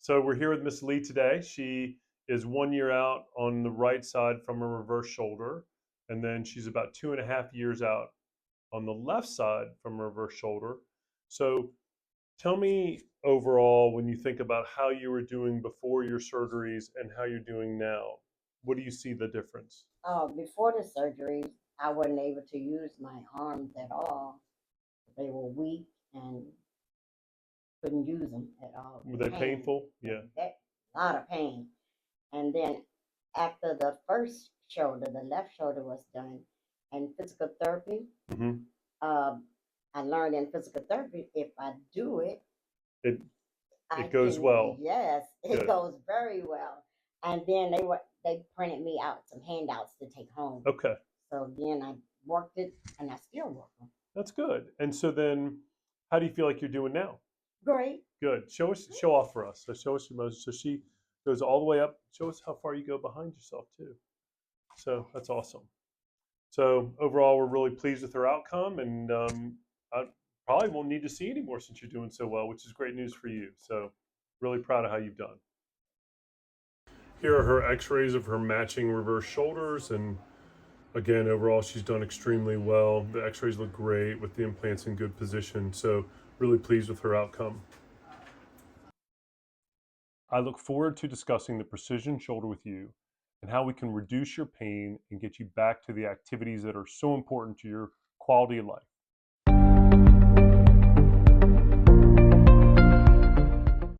So we're here with Miss Lee today. She is 1 year out on the right side from a reverse shoulder, and then she's about 2.5 years out on the left side from a reverse shoulder. So tell me overall, when you think about how you were doing before your surgeries and how you're doing now, what do you see the difference? Before the surgery, I wasn't able to use my arms at all. They were weak and couldn't use them at all. Were they Pain, painful? Yeah. a lot of pain. And then after the first shoulder, the left shoulder was done, and physical therapy, Hmm. I learned in physical therapy if I do it, It I it goes can. well. Yes, it Good. goes very well. And then they printed me out some handouts to take home. Okay. So then I worked it, and I still work them. That's good. And so then, how do you feel like you're doing now? Great. Good. Show off for us. So show us your motion. So she goes all the way up. Show us how far you go behind yourself too. So that's awesome. So overall, we're really pleased with her outcome, and I probably won't need to see anymore since you're doing so well, which is great news for you. So really proud of how you've done. Here are her X-rays of her matching reverse shoulders, and again, overall, she's done extremely well. The X-rays look great with the implants in good position. So really pleased with her outcome. I look forward to discussing the precision shoulder with you and how we can reduce your pain and get you back to the activities that are so important to your quality of life.